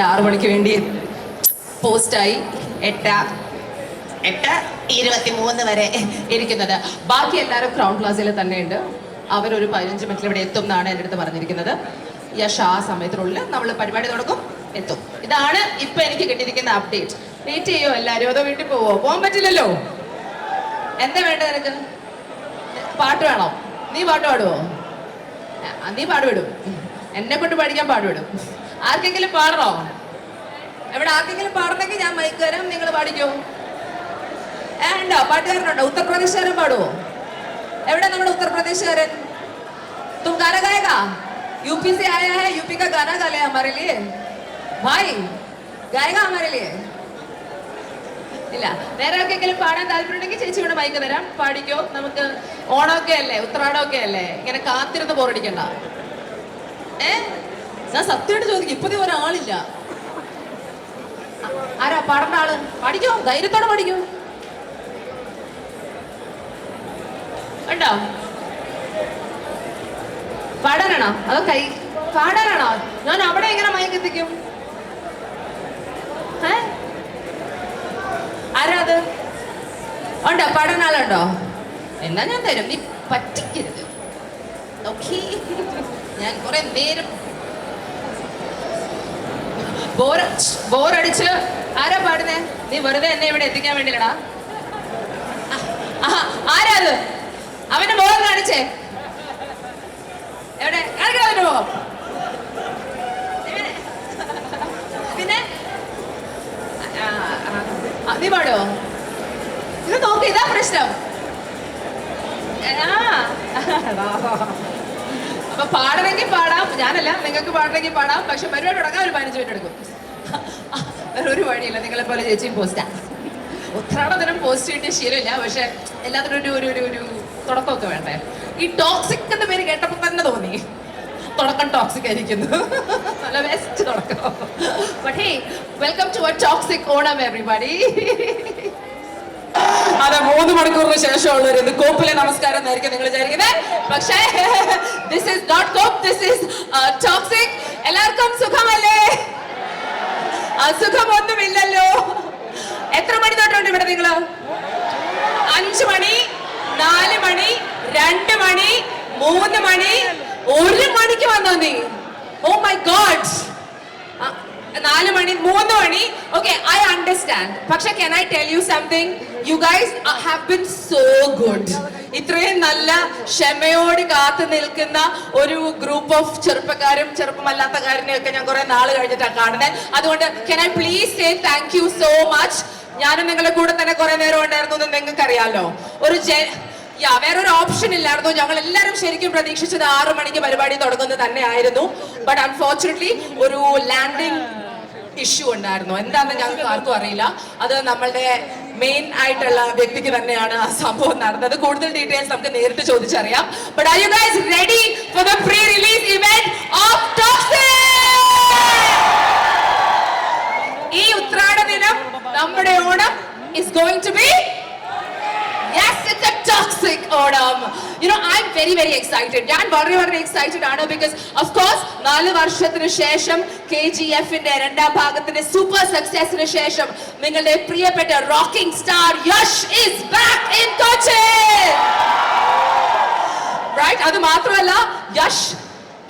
6 മണിക്ക് വേണ്ടി പോസ്റ്റായി 8:23 വരെ ഇരിക്കുന്നത്. ബാക്കി എല്ലാവരും ക്രൗൺ പ്ലാസയിൽ തന്നെയുണ്ട്. അവരൊരു 15 മിനിറ്റിൽ ഇവിടെ എത്തും എന്നാണ് എൻ്റെ അടുത്ത് പറഞ്ഞിരിക്കുന്നത്. യശ് ആ സമയത്തിനുള്ളിൽ നമ്മൾ പരിപാടി തുടങ്ങും, എത്തും. ഇതാണ് ഇപ്പൊ എനിക്ക് കിട്ടിയിരിക്കുന്ന അപ്ഡേറ്റ്. വെയിറ്റ് ചെയ്യോ എല്ലാവരും? അതോ വീട്ടിൽ പോകാൻ പറ്റില്ലല്ലോ. എന്താ വേണ്ടത് നിനക്ക്? പാട്ട് വേണോ? നീ പാട്ട് പാടുവോ? നീ പാടുവിടും. എന്നെ കൊണ്ട് പഠിക്കാൻ പാടുവിടും. ആർക്കെങ്കിലും പാടണോ? എവിടെ ആർക്കെങ്കിലും പാടണമെങ്കിൽ ഞാൻ മൈക്ക് തരാം, നിങ്ങൾ പാടിക്കോ. ഉണ്ടോ? പാട്ടുകാരനുണ്ടോ? ഉത്തർപ്രദേശുകാരൻ പാടുവോ? എവിടെ നമ്മുടെ ഉത്തർപ്രദേശുകാരൻ? तुम गाना गाएगा? यूपी से आया है, यूपी का गाना गा ले हमारे लिए भाई. गाएगा हमारे लिए? ഇല്ല. വേറെ ആർക്കെങ്കിലും പാടാൻ താല്പര്യമുണ്ടെങ്കിൽ ചേച്ചി ഇവിടെ മൈക്ക് തരാം, പാടിക്കോ. നമുക്ക് ഓണമൊക്കെ അല്ലേ, ഉത്രാടമൊക്കെ അല്ലേ, ഇങ്ങനെ കാത്തിരുന്ന് ബോറടിക്കണ്ട. ഞാൻ സത്യമായിട്ട് ചോദിക്കും, ഇപ്പതേ ഒരാളില്ല. ആരാ പാടേണ്ട ആള്? പാടിക്കോ, ധൈര്യത്തോടെ പാടിക്കോ. ഉണ്ടോ? പാടാനാണോ അതോ പാടാനാണോ? ഞാൻ അവിടെ എങ്ങനെ മയക്കെത്തിക്കും? ആരാ അത്? ഉണ്ടോ? പാടാൻ ആളുണ്ടോ? എന്നാ ഞാൻ തരും, നീ പറ്റിക്കരുത്. ഞാൻ കുറെ നേരം ബോറടിച്ച്. ആരാ പാടുന്നേ? നീ വെറുതെ എന്നെ ഇവിടെ എത്തിക്കാൻ വേണ്ടിയില്ലടാ. ആരാ അത്? അവന്റെ മുഖം കാണിച്ചേ. എവിടെ കാണിക്കണം അവന്റെ മുഖം? പിന്നെ നീ പാടുവോ? ഇത് നോക്ക്, ഇതാ പ്രശ്നം. അപ്പൊ പാടണമെങ്കിൽ പാടാം, ഞാനല്ല, നിങ്ങൾക്ക് പാടണമെങ്കിൽ പാടാം. പക്ഷെ പരിപാടി തുടങ്ങാൻ ഒരു 15 മിനിറ്റ് എടുക്കും. വേറെ ഒരു വഴിയില്ല. നിങ്ങളെ പോലെ ചേച്ചിയും പോസ്റ്റാ. ഉത്രാട ദിനം പോസ്റ്റ് കിട്ടിയ ശീലമില്ല, പക്ഷെ എല്ലാത്തിനും ഒരു തുടക്കമൊക്കെ വേണ്ടേ? ഈ ടോക്സിക് എന്ന പേര് കേട്ടപ്പോ തന്നെ തോന്നി തുടക്കം ടോക്സിക് ആയിരിക്കുന്നു. നല്ല ബെസ്റ്റ് തുടക്കം. But hey, welcome to a toxic Onam everybody. അതെ, 3 മണിക്കൂറിന് ശേഷമുള്ളൊരു ഇത് കോപ്പിലെ നമസ്കാരം എന്നായിരിക്കും നിങ്ങൾ വിചാരിക്കുന്നത്. പക്ഷേ ദിസ് ഈസ് നോട്ട് കോപ്പ്, ദിസ് ഈസ് ടോക്സിക്. എല്ലാവർക്കും സുഖമല്ലേ? അസുഖമൊന്നുമില്ലല്ലോ. എത്ര മണി തൊട്ടുണ്ട് ഇവിടെ നിങ്ങള്? 5 മണി, 4 മണി, 2 മണി, 3 മണി, 1 മണിക്ക് വന്നോ നീ? Oh my god. 4 മണി, 3 മണി. Okay, I understand. പക്ഷെ can I tell you something? You guys have been so good. ഇത്രയും നല്ല ക്ഷമയോട് കാത്തു നിൽക്കുന്ന ഒരു ഗ്രൂപ്പ് ഓഫ് ചെറുപ്പക്കാരും ചെറുപ്പമല്ലാത്തക്കാരനെയൊക്കെ ഞാൻ കുറെ നാൾ കഴിഞ്ഞിട്ടാണ് കാണുന്നത്. അതുകൊണ്ട് can I please say thank you so much. ഞാനും നിങ്ങളുടെ കൂടെ തന്നെ കുറെ നേരം ഉണ്ടായിരുന്നു എന്ന് നിങ്ങൾക്ക് അറിയാലോ. വേറൊരു ഓപ്ഷൻ ഇല്ലായിരുന്നു. ഞങ്ങൾ എല്ലാവരും ശരിക്കും പ്രതീക്ഷിച്ചത് 6 മണിക്ക് പരിപാടി തുടങ്ങുന്നത് തന്നെയായിരുന്നു. ബട്ട് അൺഫോർച്ചുനേറ്റ്ലി ഒരു ലാൻഡിംഗ് ഇഷ്യൂ ഉണ്ടായിരുന്നു. എന്താണെന്ന് ഞങ്ങൾക്ക് ആർക്കും അറിയില്ല. അത് നമ്മളുടെ മെയിൻ ആയിട്ടുള്ള വ്യക്തിക്ക് തന്നെയാണ് ആ സംഭവം നടന്നത്. കൂടുതൽ ഡീറ്റെയിൽസ് നമുക്ക് നേരിട്ട് ചോദിച്ചറിയാം. But are you guys ready for the pre release event of Toxic? ഈ ഉത്രാട ദിനം നമ്മുടെ Onam is going to be, yes, it's a toxic Onam. You know, I'm very very excited. ഞാൻ വളരെ excited ആണ് because of course 4 വർഷത്തിന് ശേഷം KGF ന്റെ രണ്ടാം ഭാഗത്തിന്റെ സൂപ്പർ സക്സസിന് ശേഷം നിങ്ങളുടെ പ്രിയപ്പെട്ട rocking star Yash is back in Cochin. Right? അത് മാത്രമല്ല, യശ്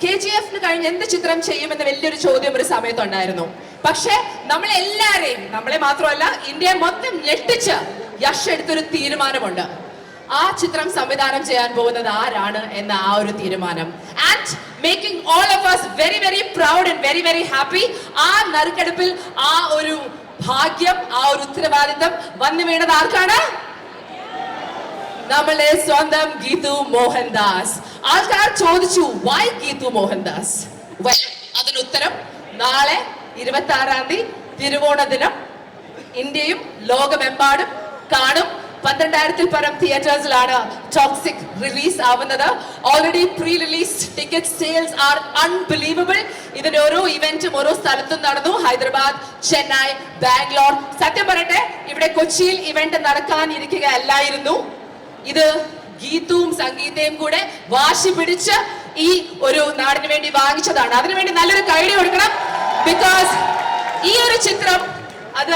KGF കഴിഞ്ഞ് എന്ത് ചിത്രം ചെയ്യുമെന്ന് വലിയൊരു ചോദ്യം ഒരു സമയത്തുണ്ടായിരുന്നു. പക്ഷെ നമ്മളെല്ലാരെയും, നമ്മളെ മാത്രമല്ല ഇന്ത്യയെ മൊത്തം ഞെട്ടിച്ച് യശ് എടുത്തൊരു തീരുമാനമുണ്ട്. ആ ചിത്രം സംവിധാനം ചെയ്യാൻ പോകുന്നത് ആരാണ് എന്ന ആ ഒരു തീരുമാനം. And making all of us very very proud and very very happy. ആ നറുക്കെടുപ്പിൽ ആ ഒരു ഭാഗ്യം, ആ ഒരു ഉത്തരവാദിത്തം വന്നു വീണത് ആർക്കാണ്? നമ്മളെ സ്വന്തം ഗീതു മോഹൻദാസ്. ആൾക്കാർ ചോദിച്ചു, why ഗീതു മോഹൻദാസ്? അതിന് ഉത്തരം നാളെ 26-ാം തീയതി തിരുവോണ ദിനം ഇന്ത്യയും ലോകമെമ്പാടും കാണും. 12,000-ൽ പരം തിയേറ്റേഴ്സിലാണ് ടോക്സിക് റിലീസ് ആവുന്നത്. Already pre release ticket sales are unbelievable. ഇതിന്റെ ഓരോ ഇവന്റും ഓരോ സ്ഥലത്തും നടന്നു. ഹൈദരാബാദ്, ചെന്നൈ, ബാംഗ്ലൂർ. സത്യം പറയട്ടെ, ഇവിടെ കൊച്ചിയിൽ ഇവന്റ് നടക്കാനിരിക്കുകയല്ലായിരുന്നു. ഇത് ഗീതവും സംഗീതയും കൂടെ വാശി പിടിച്ച് ഈ ഒരു നാടിന് വേണ്ടി വാങ്ങിച്ചതാണ്. അതിനുവേണ്ടി നല്ലൊരു കൈഡി കൊടുക്കണം. Because ചിത്രം അത്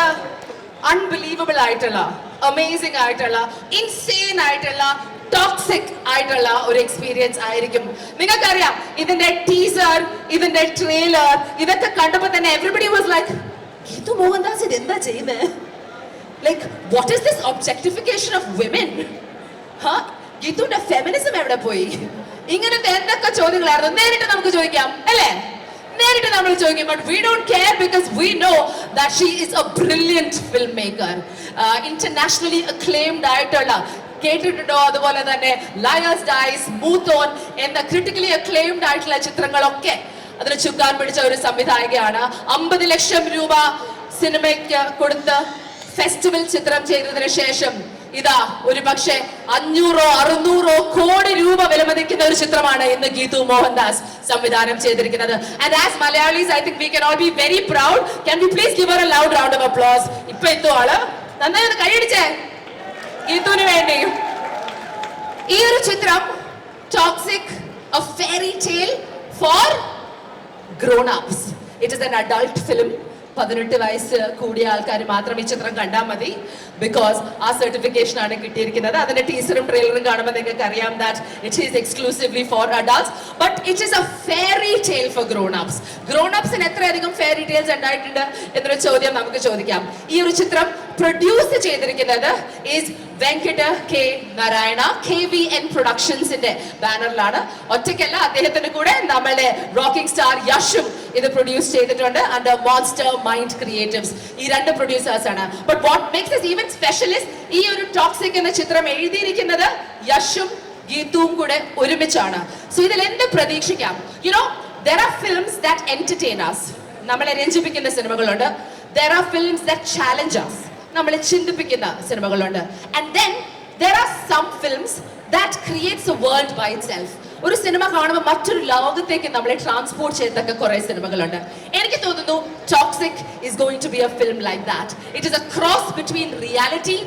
അൺബിലീവബിൾ ആയിട്ടുള്ള, അമേസിംഗ് ആയിട്ടുള്ള, ഇൻസെയിൻ ആയിട്ടുള്ള, ടോക്സിക് ആയിട്ടുള്ള ഒരു എക്സ്പീരിയൻസ് ആയിരിക്കും. നിങ്ങൾക്കറിയാം ഇതിന്റെ ടീസർ, ഇതിന്റെ ട്രെയിലർ ഇതൊക്കെ കണ്ടപ്പോൾ തന്നെ everybody was like, Geethu Mohandas ഇത് എന്താ ചെയ്യുന്നത്? Like what is this objectification of women? ഗീതുവിന്റെ ഫെമിനിസം എവിടെ പോയി? ഇങ്ങനത്തെ എന്തൊക്കെ ചോദ്യങ്ങളായിരുന്നു. നേരിട്ട് നമുക്ക് ചോദിക്കാം അല്ലേ? നേരിട്ട് നമ്മൾ ചോദിക്കും. But we don't care because we know that she is A brilliant film maker. Internationally acclaimed ആയിട്ടുള്ള, കേട്ടിട്ടുണ്ടോ? അതുപോലെ തന്നെ ലയേഴ്സ് ഡൈസ്, മൂത്തോൺ എന്ന ക്രിട്ടിക്കലി അക്ലെയിംഡ് ആയിട്ടുള്ള ചിത്രങ്ങളൊക്കെ അതിന് ചുക്കാൻ പിടിച്ച ഒരു സംവിധായകയാണ്. 50 ലക്ഷം രൂപ സിനിമയ്ക്ക് കൊടുത്ത് ഫെസ്റ്റിവൽ ചിത്രം ചെയ്തതിനു ശേഷം ഇതാ ഒരു പക്ഷേ 500-600 കോടി രൂപ വിലമതിക്കുന്ന ഒരു ചിത്രമാണ് ഇന്ന് ഗീതു മോഹൻദാസ് സംവിധാനം ചെയ്തിരിക്കുന്നത്. And as Malayalis I think we can all be very proud. Can we please give her a loud round of applause? ഇപ്പൊ എത്തുവാള്, നന്നായി ഒന്ന് കൈയടിച്ചേ ഗീതുവിന് വേണ്ടി. ഈ ഒരു ചിത്രം toxic, A fairy tale four grown ups. It is an adult film. 18 വയസ്സ് കൂടിയ ആൾക്കാർ മാത്രം ഈ ചിത്രം കണ്ടാൽ മതി. ബിക്കോസ് ആ സർട്ടിഫിക്കേഷൻ ആണ് കിട്ടിയിരിക്കുന്നത്. അതിന്റെ ടീസറും ട്രെയിലറും കാണുമ്പോൾ നിങ്ങൾക്ക് അറിയാം that it is exclusively for adults. But it is a fairy tale for grown ups. Grown അപ്സിന് എത്രയധികം ഫെയറി ടെയിൽസ് ഉണ്ടായിട്ടുണ്ട് എന്നൊരു ചോദ്യം നമുക്ക് ചോദിക്കാം. ഈ ഒരു ചിത്രം പ്രൊഡ്യൂസ് ചെയ്തിരിക്കുന്നത് is Venkata K Narayana, KVN പ്രൊഡക്ഷൻസിന്റെ ബാനറിലാണ്. ഒറ്റയ്ക്കല്ല, അദ്ദേഹത്തിന്റെ കൂടെ നമ്മളുടെ റോക്കിംഗ് സ്റ്റാർ യഷും ഇത് പ്രൊഡ്യൂസ് ചെയ്തിട്ടുണ്ട് അണ്ടർ മോൺസ്റ്റർ മൈൻഡ് ക്രിയേറ്റീവ്സ്. ഈ രണ്ട് പ്രൊഡ്യൂസേഴ്സ് ആണ്. But what makes this even special is ഈ ഒരു ടോക്സിക് എന്ന ചിത്രം എഴുതിയിരിക്കുന്നത് യഷും ഗീതുവും കൂടെ ഒരുമിച്ചാണ്. സോ ഇതിൽ എന്ത് പ്രതീക്ഷിക്കാം? You know, there are films that entertain us. നമ്മളെ രഞ്ജിപ്പിക്കുന്ന സിനിമകളുണ്ട്. There are films that challenge us. നമ്മളെ ചിന്തിപ്പിക്കുന്ന സിനിമകളുണ്ട്. And then there are some films that creates a world by itself. ഒരു സിനിമ കാണുമ്പോൾ മറ്റൊരു ലോകത്തേക്ക് നമ്മളെ ട്രാൻസ്പോർട്ട് ചെയ്തൊക്കെ കുറെ സിനിമകളുണ്ട്. എനിക്ക് തോന്നുന്നു toxic is going to be a film like that. It is a cross between reality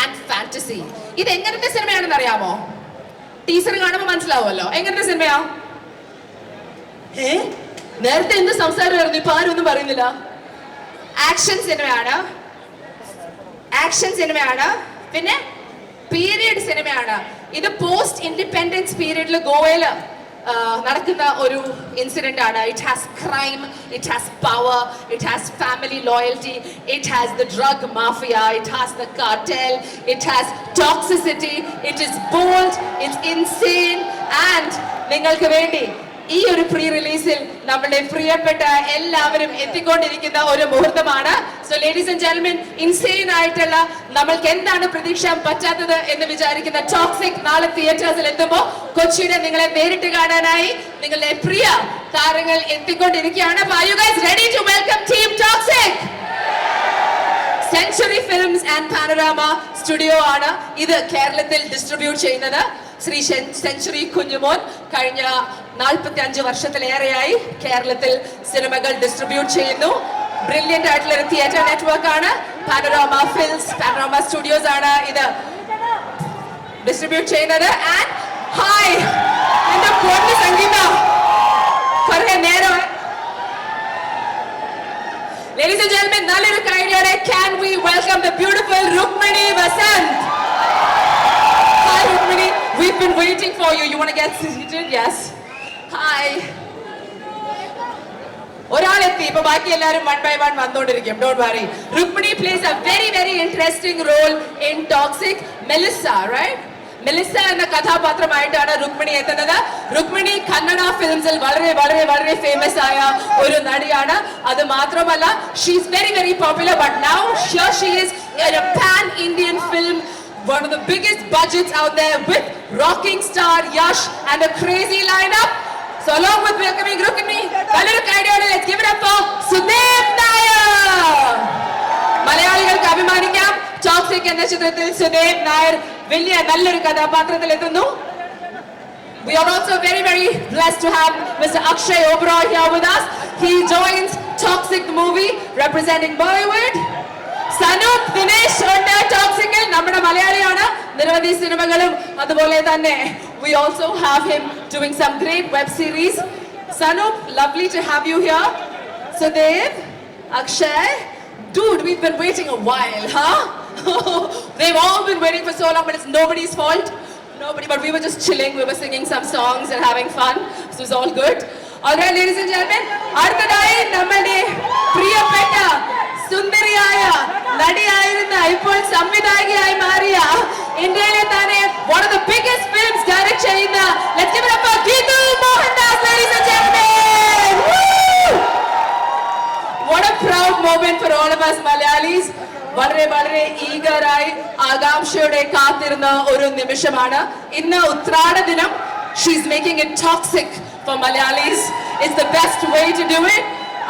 and fantasy. ഇത് എങ്ങനത്തെ സിനിമയാണെന്ന് അറിയാമോ? ടീസർ കാണുമ്പോൾ മനസ്സിലാവുമല്ലോ. എങ്ങനത്തെ സിനിമയാ? നേരത്തെ എന്ത് സംസാരമായിരുന്നു, ഇപ്പൊ ആരും ഒന്നും പറയുന്നില്ല. ആക്ഷൻ സിനിമയാണ്, ആക്ഷൻ സിനിമയാണ്, പിന്നെ പീരിയഡ് സിനിമയാണ്. ഇത് പോസ്റ്റ് ഇൻഡിപെൻഡൻസ് പീരിയഡിൽ ഗോവയില് നടക്കുന്ന ഒരു ഇൻസിഡന്റ് ആണ്. It has crime, it has power, it has family loyalty, it has the drug mafia, it has the cartel, it has toxicity, it is bold, it's insane. And നിങ്ങൾക്ക് വേണ്ടി ഈ ഒരു pre റിലീസിൽ നമ്മുടെ പ്രിയപ്പെട്ട എല്ലാവരും എത്തിക്കൊണ്ടിരിക്കുന്ന ഒരു മുഹൂർത്തമാണ്. So ladies and gentlemen, insane ആയിട്ടുള്ള, നമ്മൾക്ക് എന്താണ് പ്രതീക്ഷിക്കാൻ പറ്റാത്തത് എന്ന് വിചാരിക്കുന്ന ടോക്സിക് നാളെ തിയേറ്റേഴ്സിൽ എത്തുമ്പോൾ കൊച്ചിയുടെ നിങ്ങളെ നേരിട്ട് കാണാനായി നിങ്ങളുടെ പ്രിയ താരങ്ങൾ എത്തിക്കൊണ്ടിരിക്കുകയാണ്. Are you guys ready to welcome Team Toxic? Century Films and Panorama studio ആണ് ഇത് കേരളത്തിൽ ഡിസ്ട്രിബ്യൂട്ട് ചെയ്യുന്നത്. ശ്രീ സെഞ്ചുറി കുഞ്ഞുമോൻ കഴിഞ്ഞ 45 വർഷത്തിലേറെയായി കേരളത്തിൽ സിനിമകൾ ഡിസ്ട്രിബ്യൂട്ട് ചെയ്യുന്നു. ബ്രില്യന്റ് ആയിട്ടുള്ള ഒരു തിയേറ്റർ നെറ്റ്വർക്ക് ആണ്. പാനോരാമ ഫിൽംസ്, പാനോരാമ സ്റ്റുഡിയോസ് ആണ് ഇത് ഡിസ്ട്രിബ്യൂട്ട് ചെയ്യുന്നത്. ആൻഡ് ഹായ് എന്റെ പൊന്നു സംഗീത, കുറെ നേരം. Ladies and gentlemen, നല്ലൊരു കൈയോടെ can we welcome the beautiful Rukmini Vasant? Hi Rukmini, we've been waiting for you. You want to get seated? Yes. Hi. ഒരാളെത്തി, ഇപ്പൊ ബാക്കി എല്ലാവരും 1 by 1 വന്നുകൊണ്ടിരിക്കും. Don't worry. Rukmini plays a very very interesting role in Toxic. Melissa, right? Melissa എന്ന കഥാപാത്രമായിട്ടാണ് രുക്മിണി എത്തുന്നത്. രുക്മിണി കന്നഡ ഫിലിംസിൽ വളരെ വളരെ വളരെ famous ആയ ഒരു നടിയാണ്. അത് മാത്രമല്ല, she is very very popular. But now here she is in A pan Indian film, one of the biggest budgets out there, with rocking star Yash and a crazy lineup. So along with welcoming Rukmini, let's give it up for Sudev Nair. മലയാളികൾക്ക് അഭിമാനിക്കാം, toxic എന്ന ചിത്രത്തിൽ സുദേവ് നായർ വലിയ നല്ലൊരു കഥാപാത്രത്തിൽ എത്തുന്നു. We are also very very blessed to have Mr. Akshay Oberoi here with us. He joins Toxic the movie representing Bollywood. Sanoop Dinesh ഉണ്ട് ടോക്സിക്കിൽ, നമ്മുടെ മലയാളിയാണ്. നിരവധി സിനിമകളും അതുപോലെ തന്നെ we also have him doing some great web series. Sanoop, lovely to have you here. Sudev, Akshay, Dude, we've been waiting a while, huh? They've all been waiting for so long, but it's nobody's fault. Nobody, but we were just chilling. We were singing some songs and having fun. This was all good. All right, ladies and gentlemen, അടുത്തതായി നമ്മുടെ പ്രിയപ്പെട്ട സുന്ദരിയായ നടിയായിരുന്ന ഇപ്പോൾ സംവിധായകയായി മാറിയ ഇന്ത്യയിലെ തന്നെ one of the biggest films direct ചെയ്യുന്ന let's give it up for Geetu Mohandas, ladies and gentlemen. Woo! What a proud moment for all of us Malayalis. വളരെ വളരെ ഈഗറായി ആകാംക്ഷയോടെ കാത്തിരുന്ന ഒരു നിമിഷമാണ് ഇന്ന് ഉത്രാട ദിനം. She's making it toxic for Malayalis. It's the best way to do it.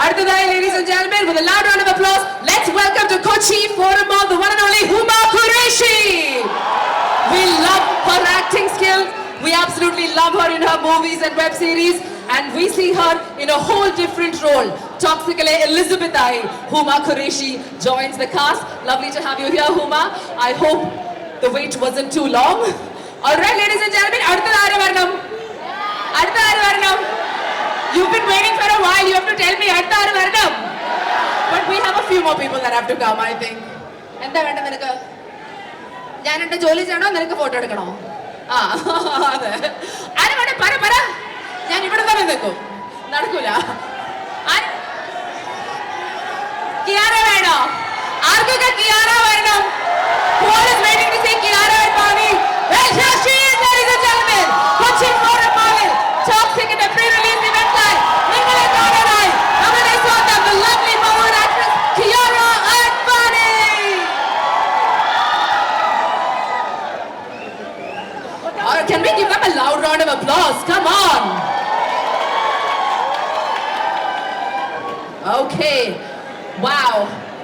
അടുത്തതായി, ladies and gentlemen, with a loud round of applause, let's welcome to Kochi Forum Mall the one and only Huma Qureshi. We love her acting skills. We absolutely love her in her movies and web series. And we see her in a whole different role. Toxically Elizabeth I, Huma Qureshi joins the cast. Lovely to have you here, Huma. I hope the wait wasn't too long. All right, ladies and gentlemen, അടുത്തത് ആര് വരണം? You've been waiting for a while. You have to tell me അടുത്ത ആര് വരണം? But we have a few more people that have to come, I think. എന്താ വേണ്ട നിനക്ക്? ഞാൻ എന്റെ ജോലി ചെയ്യണോ നിനക്ക് ഫോട്ടോ എടുക്കണോ? ആ അതെ. ആര് വേണം? പറ. ഞാൻ ഇവിടെ തന്നെ നിൽക്കും. നടക്കൂല. കിയാറ വേണോ? ആർക്കൊക്കെ കിയാറ വരണം? Paul is waiting to see Kiara and Bobby. Well, here she is, ladies and gentlemen. Kochi Forum Mall. Toxic in the pre-release event time. നിങ്ങളെ കാണാനായി നമ്മുടെ സ്വന്തം the lovely Bollywood actress Kiara Advani. Can we give them a loud round of applause? Come on. Okay. Wow.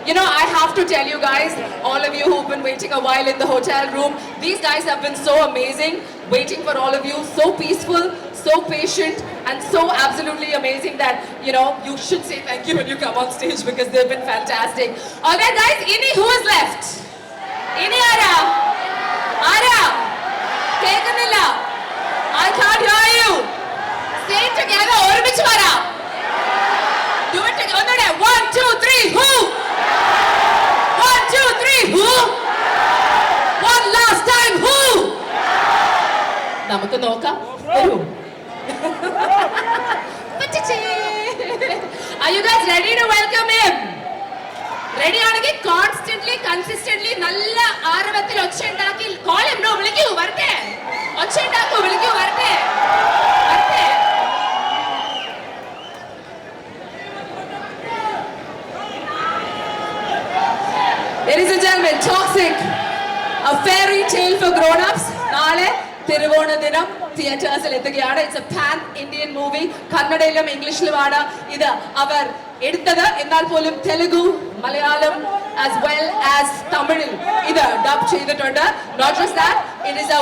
You know, I have to tell you guys, all of you who've been waiting a while in the hotel room, these guys have been so amazing, waiting for all of you, so peaceful, so patient, and so absolutely amazing that, you know, you should say thank you when you come on stage because they've been fantastic. All right, guys, Ini, who is left? Ini Ara? Kekunilla? I can't hear you. Say it together, ormichu vara. Do it together. 1, 2, 3, who? 1, 2, 3, who? One last time, who? നമുക്ക് നോക്കാം. വരൂ. Are you guys ready to welcome him? Ready ആണെങ്കിൽ constantly, consistently നല്ല ആരവത്തിൽ ഒച്ച ഉണ്ടാക്കി call him. No, വിളിക്കൂ വരട്ടെ. ഒച്ച ഉണ്ടാക്കൂ വിളിക്കൂ വരട്ടെ. Ladies and gentlemen, Toxic, a fairy tale for grown-ups. നാളെ തിരുവോണ ദിനം തിയേറ്റേഴ്സിൽ എത്തുകയാണ്. It's a pan Indian movie. കന്നഡയിലും ഇംഗ്ലീഷിലുമാണ് ഇത് അവർ എടുത്തത്. എന്നാൽ പോലും Telugu, Malayalam as well as തമിഴിൽ ഇത് ഡബ് ചെയ്തിട്ടുണ്ട്. Not just that, it is a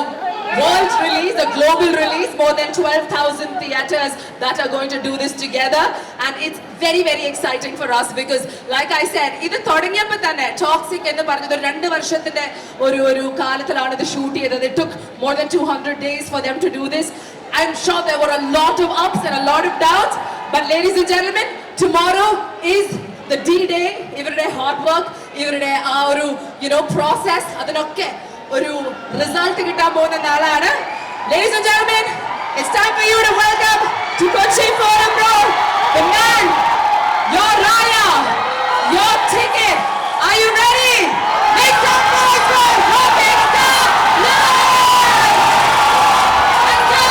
world release, a global release. More than 12,000 theaters that are going to do this together, and it's very very exciting for us because like I said, ഇത് തുടങ്ങിയപ്പോൾ തന്നെ Toxic എന്ന് പറഞ്ഞത് 2 വർഷത്തിന്റെ ഒരു കാലത്തിലാണ് ഇത് shoot ചെയ്തത്. It took more than 200 days for them to do this. I'm sure there were a lot of ups and a lot of downs, but ladies and gentlemen, tomorrow is the D-Day. ഇവരുടെ hard work, ഇവരുടെ ആ ഒരു process, അതിനൊക്കെ ഒരു result കിട്ടാൻ പോകുന്ന നാളാണ്. Ladies and gentlemen, it's time for you to welcome to Kochi Forum Mall the man, your Raya, your ticket. Are you ready? Make some noise for Robin Star Live! Let's go!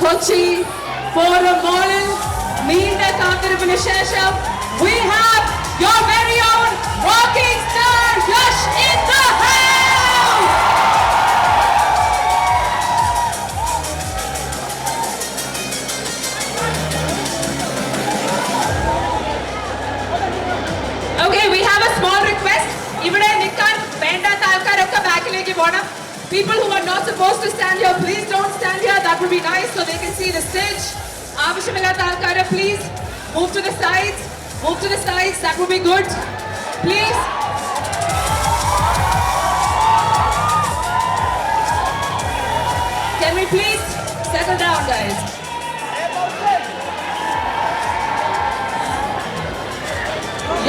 Kochi Forum Mall നീണ്ട കാത്തിരിപ്പിന് ശേഷം we have your very own rocking star Yash in the house. Okay, we have a small request. ഇവിടെ നിൽക്കാൻ വേണ്ടാത്ത ആൾക്കാരൊക്കെ ബാക്കിലേക്ക് പോണം. People who are not supposed to stand here, please don't stand here. That would be nice so they can see the stage. ആവശ്യമില്ലാത്ത ആൾക്കാരെ please move to the sides. Move to the sides. That would be good. Please. Can we please settle down, guys?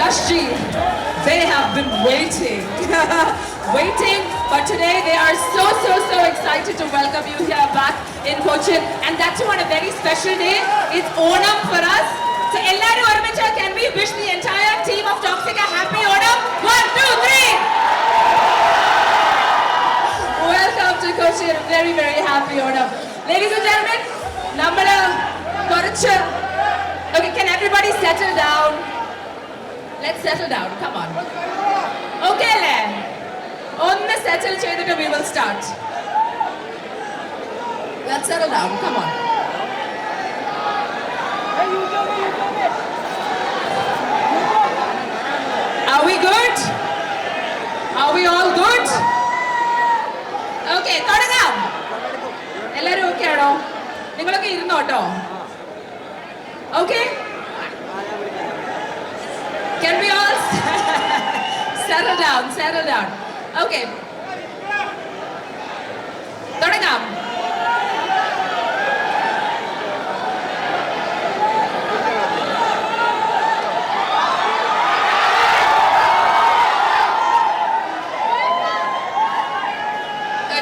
Yashji, they have been waiting. Waiting, but today they are so excited to welcome you here back in Cochin, and that too on a very special day. It's Onam for us. So ellaru ormicha, can we wish the entire team of Toxic a happy Onam? 1, 2, 3. Welcome to Cochin. Very happy Onam. Ladies and gentlemen, nammal korachu. Okay, can everybody settle down? Let's settle down. Come on. Okay, Len. Only settle cheyidittu we will start. Let's settle down. Come on. Are we good? Are we all good? Okay, തുടങ്ങാം. എല്ലാവരും okay ആണോ? നിങ്ങളൊക്കെ ഇരുന്നോ ട്ടോ. Okay? Can we all settle down? Settle down. Okay. തുടങ്ങാം.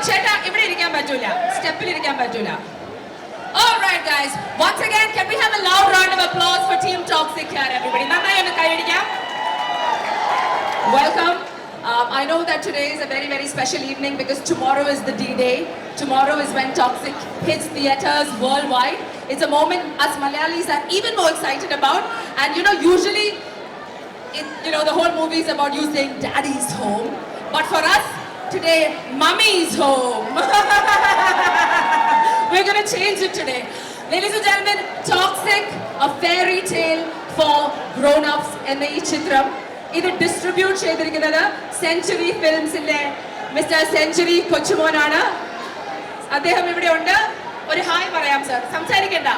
ചേട്ടാ ഇവിടെ ഇരിക്കാൻ പറ്റൂല, സ്റ്റെപ്പിൽ ഇരിക്കാൻ പറ്റൂല. All right, guys. Once again, can we have a loud round of applause for Team Toxic here, everybody? നന്നായി ഒന്ന് കൈയടിക്കാം. Welcome. I know that today is a very special evening because tomorrow is the D-Day. Tomorrow is when Toxic hits theaters worldwide. It's a moment us Malayalis are even more excited about. And you know, usually, the whole movie is about you saying daddy's home. But for us, today, mummy's home. We're going to change it today. Ladies and gentlemen, Toxic, a fairy tale for grown-ups എന്ന ഈ ചിത്രം ഇത് distribute ചെയ്തിരിക്കുന്നത് century ഫിലിംസിന്റെ mister century കൊച്ചുമോനാണ്. അദ്ദേഹം ഇവിടെ ഉണ്ട്. ഒരു hi പറയാം സർ, സംസാരിക്കണ്ട.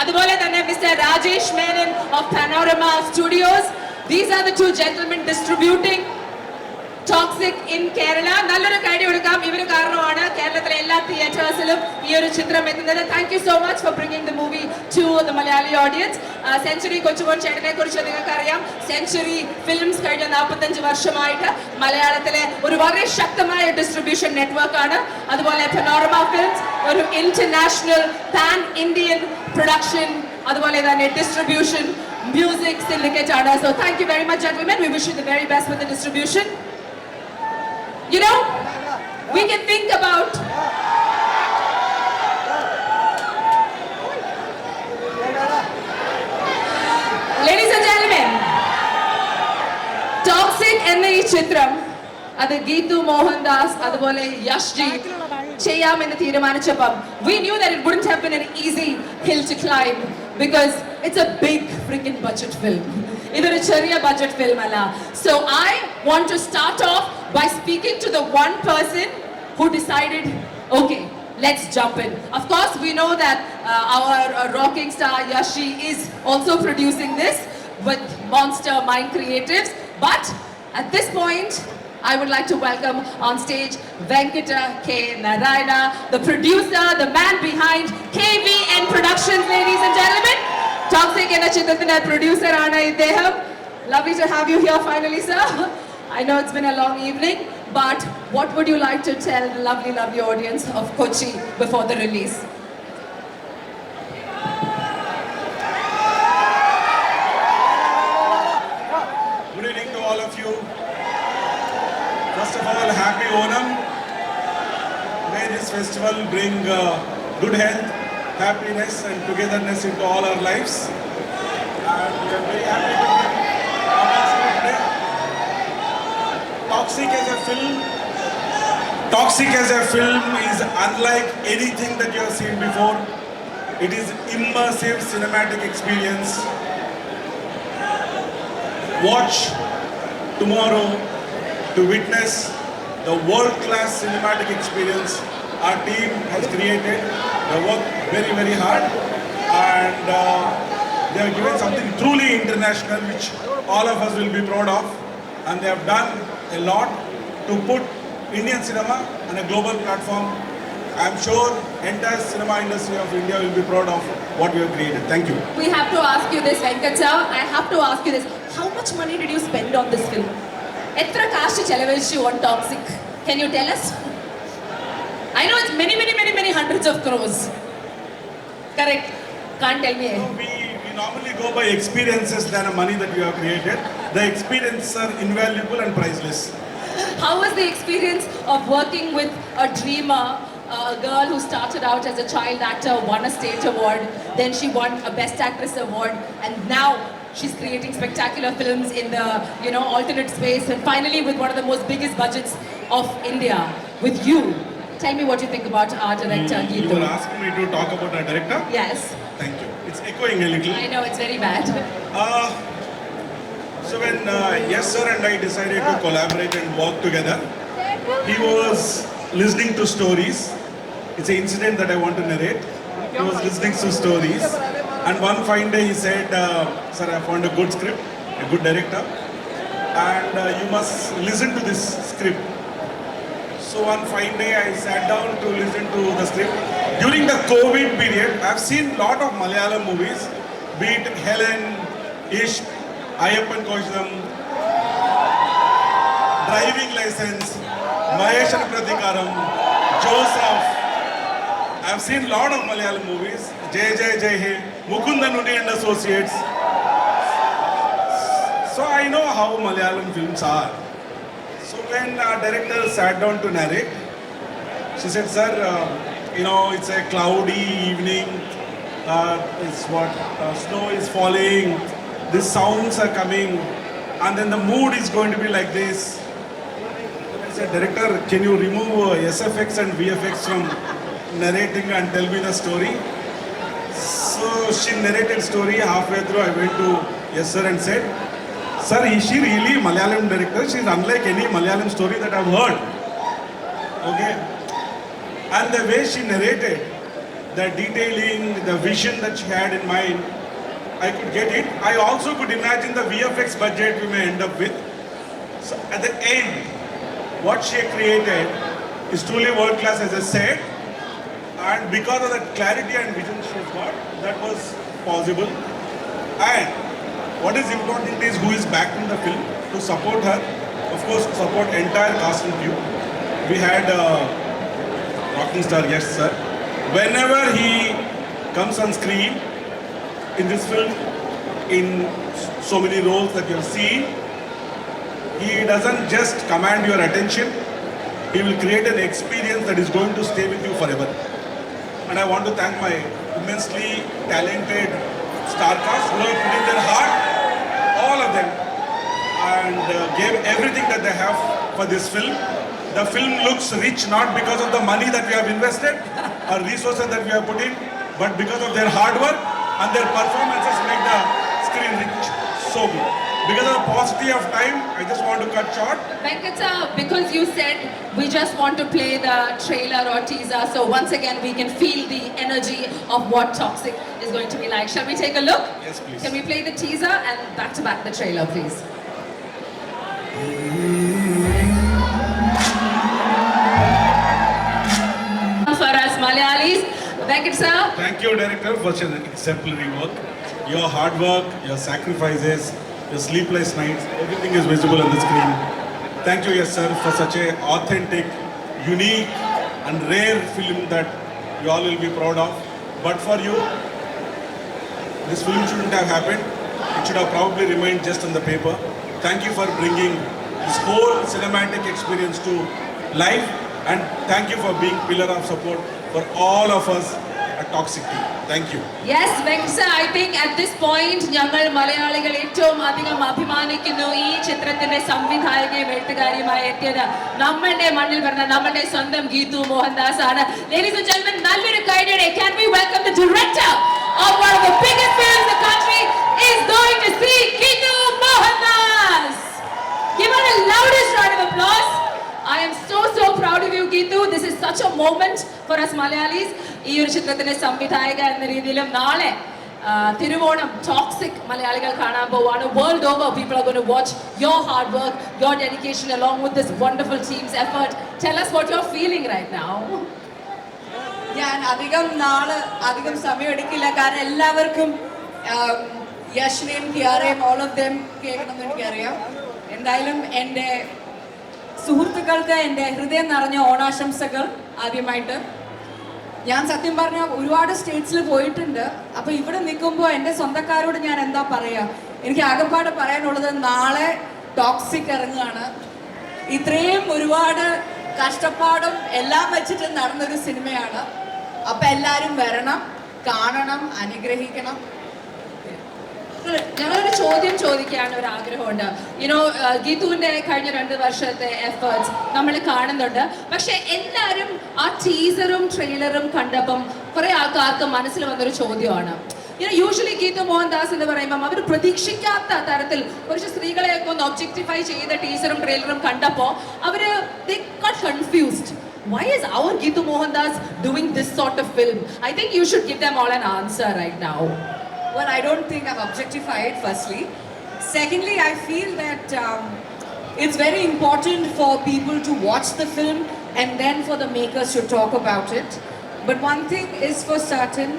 അതുപോലെ തന്നെ mister Rajesh Menon of Panorama Studios. These are the two gentlemen distributing Toxic in Kerala. നല്ലൊരു കാര്യം കൊടുക്കാം. ഇവര് കാരണമാണ് കേരളത്തിലെ എല്ലാ തിയേറ്റേഴ്സിലും ഈ ഒരു ചിത്രം എത്തുന്നത്. Thank you so much for bringing the movie to the Malayali audience. Century Kochumon ചേട്ടനെ കുറിച്ച് നിങ്ങൾക്ക് അറിയാം. സെഞ്ചുറി ഫിലിംസ് കഴിഞ്ഞ 45 വർഷമായിട്ട് മലയാളത്തിലെ ഒരു വളരെ ശക്തമായ ഡിസ്ട്രിബ്യൂഷൻ നെറ്റ്വർക്ക് ആണ്. അതുപോലെ Panorama Films ഒരു ഇന്റർനാഷണൽ പാൻ ഇന്ത്യൻ പ്രൊഡക്ഷൻ, അതുപോലെ തന്നെ ഡിസ്ട്രിബ്യൂഷൻ മ്യൂസിക് സിൻഡിക്കേറ്റ് ആണ്. So thank you very much, gentlemen. We wish you the very best with the distribution. You know, we can think about ladies and gentlemen, Toxic എന്ന ഈ ചിത്രം അത് ഗീതു മോഹൻദാസ് അതുപോലെ യഷ്ജി ചെയ്യാമെന്ന് തീരുമാനിച്ചപ്പം we knew that it wouldn't have been an easy hill to climb because it's a big freaking budget film. ഇതൊരു ചെറിയ budget film അല്ല. So I want to start off by speaking to the one person who decided, okay, let's jump in. Of course, we know that our rocking star Yashi is also producing this with Monster Mind Creatives. But at this point, I would like to welcome on stage Venkata K. Narayana, the producer, the man behind KVN Productions, ladies and gentlemen. Toxic എന്ന ചിത്രത്തിന്റെ producer ആണ് ഇദ്ദേഹം. Lovely to have you here finally, sir. I know it's been a long evening, but what would you like to tell the lovely audience of Kochi before the release? Good evening to all of you. First of all, happy Onam. May this festival bring good health, happiness and togetherness into all our lives. And we are very happy to bring today. Toxic as a film is unlike anything that you have seen before. It is immersive cinematic experience. Watch tomorrow to witness the world-class cinematic experience our team has created. They worked very hard, and international, which all of us will be proud of. And they have done a lot to put Indian cinema on a global platform. I am sure entire cinema industry of India will be proud of what we have created. Thank you. We have to ask you this, Venkat sir. I have to ask you this. How much money did you spend on this film? Etra cash ചെലവഴിച്ചു on Toxic? Can you tell us? I know it's many hundreds of crores. Correct. Can't tell me. So we normally go by experiences than the money that we have created. The experiences are invaluable and priceless. How was the experience of working with a dreamer, a girl who started out as a child actor, won a state award, then she won a Best Actress award, and now she's creating spectacular films in the alternate space, and finally with one of the most biggest budgets of India, with you. Tell me what you think about our director, You Geetu. were asking me to talk about our director? Yes, Thank you. It's echoing a little. I know it's very bad. So when Yes Sir and I decided to collaborate and work together, he was listening to stories. It's an incident that I want to narrate. He was listening to stories, and one fine day he said, "Sir, I found a good script, a good director, and you must listen to this script." So one fine day I sat down to listen to the script. During the COVID period, I've seen a lot of Malayalam movies, be it Helen, Ishq, Ayyappan Kosham, Driving License, Mahesh and Pratikaram, Joseph. I've seen a lot of Malayalam movies, Jai Jai Jai He, Mukundan Unni and Associates. So I know how Malayalam films are. So when our director sat down to narrate, she said, "Sir, it's a cloudy evening. Snow is falling. These sounds are coming, and then the mood is going to be like this." I said, "Director, can you remove SFX and VFX from narrating and tell me the story?" So she narrated story. Halfway through, I went to Yes Sir and said, "Sir, is she really Malayalam director? She's unlike any Malayalam story that I've heard." Okay. And the way she narrated, the detailing, the vision that she had in mind, I could get it. I also could imagine the VFX budget we may end up with. So at the end, what she created is truly world class, as I said. And because of that clarity and vision she's got, that was possible. And what is important is who is backing the film to support her. Of course, to support entire cast and crew. We had rocking star Yes Sir. Whenever he comes on screen in this film, in so many roles that you have seen, he doesn't just command your attention. He will create an experience that is going to stay with you forever. And I want to thank my immensely talented star cast who have put in their heart, all of them, and gave everything that they have for this film. The film looks rich not because of the money that we have invested or resources that we have put in, but because of their hard work, and their performances make the screen rich. So good. Because of the paucity of time, I just want to cut short. Venkat sir, because you said we just want to play the trailer or teaser, so once again we can feel the energy of what Toxic is going to be like. Shall we take a look? Yes, please. Can we play the teaser and back to back the trailer, please? For us Malayalis, Venkat sir. Thank you, director, for such an exemplary work. Your hard work, your sacrifices, your sleepless nights, everything is visible on the screen. Thank you, Yes Sir, for such a authentic, unique and rare film that you all will be proud of. But for you, this film shouldn't have happened. It should have probably remained just on the paper. Thank you for bringing this whole cinematic experience to life, and thank you for being pillar of support for all of us at Toxic Team. Thank you. Yes, Venkat sir, I think at this point ഞങ്ങൾ മലയാളികൾ ഏറ്റവും അധികം അഭിമാനിക്കുന്നു ഈ ചിത്രത്തിന്റെ സംവിധായകയും എഴുത്തുകാരിയുമായി എത്തിയത് നമ്മളുടെ മണ്ണിൽ പറഞ്ഞ നമ്മളുടെ സ്വന്തം ഗീതു മോഹൻദാസ് ആണ്. Ladies and gentlemen, നല്ലൊരു കൈയടിയോടെ can we welcome the director of one of the biggest films the country is going to see, Geetu Mohandas. Give her the loudest round of applause. I am so proud of you, Geetu. This is such a moment for us Malayalis. ഈ ഒരു ചിത്രത്തിന്റെ സംവിധായക എന്ന രീതിയിലും നാളെ Thiruvonam toxic മലയാളികൾ കാണാൻ പോവാണ്. World over people are going to watch your hard work, your dedication along with this wonderful team's effort. Tell us what you're feeling right now. ഞാൻ അധികം സമയം എടുക്കില്ല, കാരണം എല്ലാവർക്കും യശ്നെയും കിയാറയും ഓൾ ഓഫ് ദം കേൾക്കണമെന്ന് എനിക്കറിയാം. എന്തായാലും എൻ്റെ സുഹൃത്തുക്കൾക്ക് എൻ്റെ ഹൃദയം നിറഞ്ഞ ഓണാശംസകൾ. ആദ്യമായിട്ട് ഞാൻ സത്യം പറഞ്ഞാൽ ഒരുപാട് സ്റ്റേറ്റ്സിൽ പോയിട്ടുണ്ട്. അപ്പോൾ ഇവിടെ നിൽക്കുമ്പോൾ എൻ്റെ സ്വന്തക്കാരോട് ഞാൻ എന്താ പറയുക, എനിക്ക് ആകെപ്പാട് പറയാനുള്ളത് നാളെ ടോക്സിക് ഇറങ്ങുകയാണ്. ഇത്രയും ഒരുപാട് കഷ്ടപ്പാടും എല്ലാം വെച്ചിട്ട് നടന്നൊരു സിനിമയാണ്. അപ്പം എല്ലാവരും വരണം, കാണണം, അനുഗ്രഹിക്കണം. ഞങ്ങളൊരു ചോദ്യം ചോദിക്കാനുള്ള ഒരു ആഗ്രഹമുണ്ട്. ഗീതുവിന്റെ കഴിഞ്ഞ 2 വർഷത്തെ എഫേർട്സ് നമ്മൾ കാണുന്നുണ്ട്. പക്ഷെ എല്ലാവരും ആ ടീസറും ട്രെയിലറും കണ്ടപ്പം കുറെ ആൾക്കാർക്ക് മനസ്സിൽ വന്നൊരു ചോദ്യമാണ്. യൂഷ്വലി ഗീതു മോഹൻദാസ് എന്ന് പറയുമ്പം അവർ പ്രതീക്ഷിക്കാത്ത തരത്തിൽ കുറച്ച് സ്ത്രീകളെയൊക്കെ ഒന്ന് ഒബ്ജക്ടിഫൈ ചെയ്ത ടീസറും ട്രെയിലറും കണ്ടപ്പോൾ അവര് they got confused. Why is our Geetu Mohandas doing this sort of film? I think you should give them all an answer right now. Well, I don't think I'm objectified, firstly. Secondly, I feel that it's very important for people to watch the film and then for the makers to talk about it. But one thing is for certain,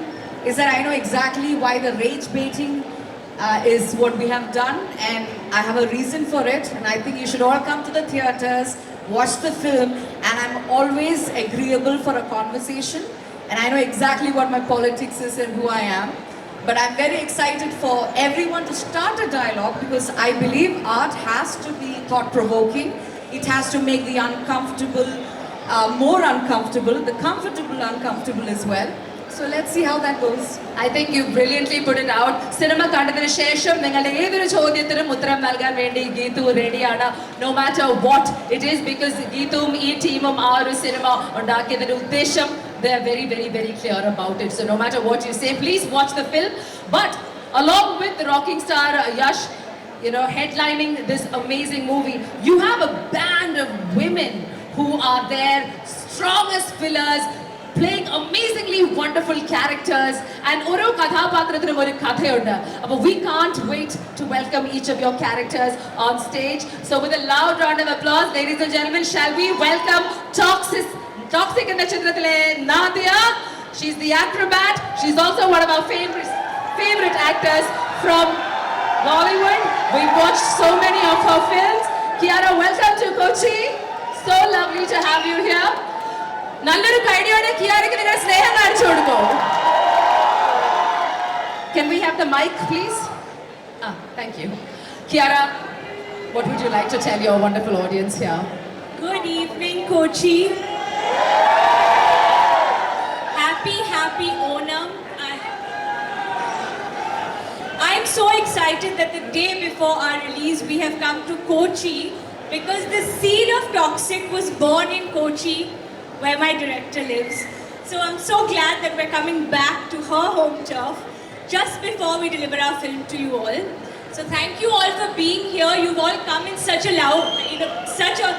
is that I know exactly why the rage baiting is what we have done, and I have a reason for it. And I think you should all come to the theatres, watch the film, and I'm always agreeable for a conversation. And I know exactly what my politics is and who I am. But I'm very excited for everyone to start a dialogue, because I believe art has to be thought-provoking. It has to make the uncomfortable more uncomfortable, the comfortable uncomfortable as well. So let's see how that goes. I think you brilliantly put it out. Cinema കണ്ടതിന് ശേഷം നിങ്ങളുടെ ഏതൊരു ചോദ്യത്തിനും ഉത്തരം നൽകാൻ വേണ്ടി ഗീതു റെഡിയാണ്. No matter what it is, because ഗീതുവും ഈ ടീമും ആ ഒരു സിനിമ ഉണ്ടാക്കിയതിന്റെ ഉദ്ദേശം they are very, very, very clear about it. So no matter what you say, please watch the film. But along with the rocking star Yash, headlining this amazing movie, you have a band of women who are there, strong as pillars, playing amazingly wonderful characters, and oru kathapathrathinum oru kathayundu. Appo we can't wait to welcome each of your characters on stage. So with a loud round of applause, ladies and gentlemen, shall we welcome Toxic in the Chitrathile Nadia. She's the acrobat. She's also one of our favorite actors from Bollywood. We've watched so many of her films. Kiara, welcome to Kochi. So lovely to have you here. നല്ലൊരു കൈഡിയോടെ കിയാരയ്ക്ക് നിങ്ങൾ സ്നേഹം കാണിച്ചു കൊടുക്കോ. Can we have the mic, please? Thank you. Kiara, what would you like to tell your wonderful audience here? Good evening, Kochi. Happy Onam. I'm so excited that the day before our release we have come to Kochi, because the seed of Toxic was born in Kochi, where my director lives. So I'm so glad that we're coming back to her home turf just before we deliver our film to you all. So thank you all for being here. You've all come in such a loud, such a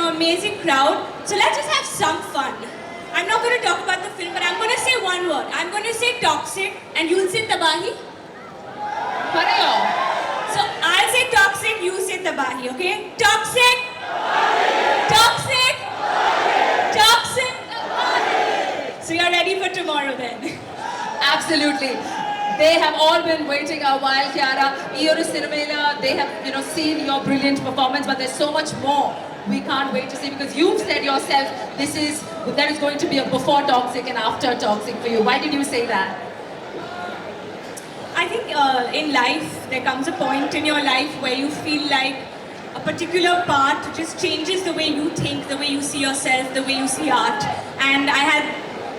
amazing crowd. So let's just have some fun. I'm not going to talk about the film, but I'm going to say one word. I'm going to say Toxic, and you'll say Tabahi. Parayo. So I'll say Toxic, you say Tabahi, okay? Toxic! Toxic! Toxic! So you're ready for tomorrow then? Absolutely. They have all been waiting a while, Kiara. Eoru Cinemela, they have seen your brilliant performance, but there's so much more we can't wait to see, because you've said yourself there is going to be a before Toxic and after Toxic for you. Why did you say that? I think in life there comes a point in your life where you feel like a particular part just changes the way you think, the way you see yourself, the way you see art. And I had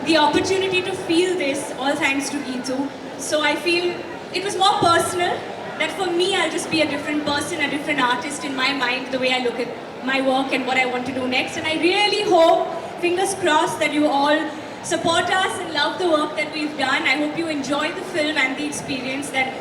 the opportunity to feel this all thanks to Geetu. So I feel it was more personal, that for me I'll just be a different person, a different artist in my mind, the way I look at my work and what I want to do next. And I really hope, fingers crossed, that you all support us and love the work that we've done. I hope you enjoy the film and the experience that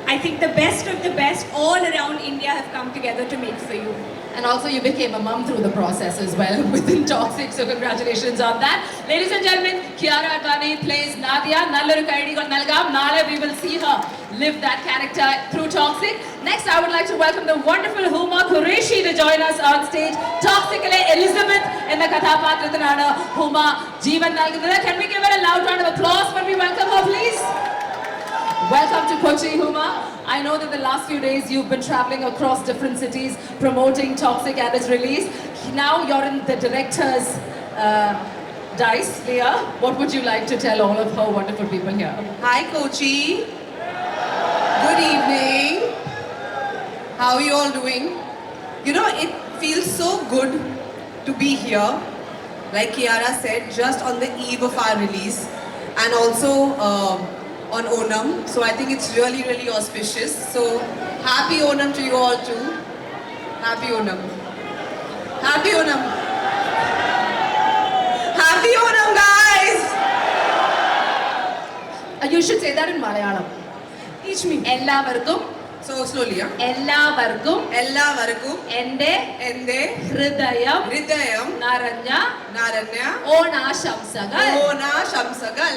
I think the best of the best all around India have come together to make for you. And also you became a mum through the process as well within Toxic, so congratulations on that. Ladies and gentlemen, Kiara Advani plays Nadia. Nalloru kaidi nalgam. Nale we will see her lived that character through Toxic. Next, I would like to welcome the wonderful Huma Qureshi to join us on stage. Toxicile Elizabeth in the Kathapatrathilana Huma Jeevan Nalgunathu. Can we give her a loud round of applause when we welcome her, please? Welcome to Kochi, Huma. I know that the last few days you've been traveling across different cities promoting Toxic and its release. Now you're in the director's dice. Leah, what would you like to tell all of our wonderful people here? Hi, Kochi. Good evening. How are you all doing? You know, it feels so good to be here, like Kiara said, just on the eve of our release, and also on Onam. So I think it's really, really auspicious. So happy Onam to you all too. Happy Onam. Happy Onam. Happy Onam, guys! You should say that in Malayalam. Teach me. എല്ലാവർക്കും So slowly, yeah? എല്ലാവർക്കും എല്ലാവർക്കും എൻ്റെ എൻ്റെ ഹൃദയം ഹൃദയം നിറഞ്ഞ നിറഞ്ഞ ഓണാശംസകൾ. ഓണാശംസകൾ.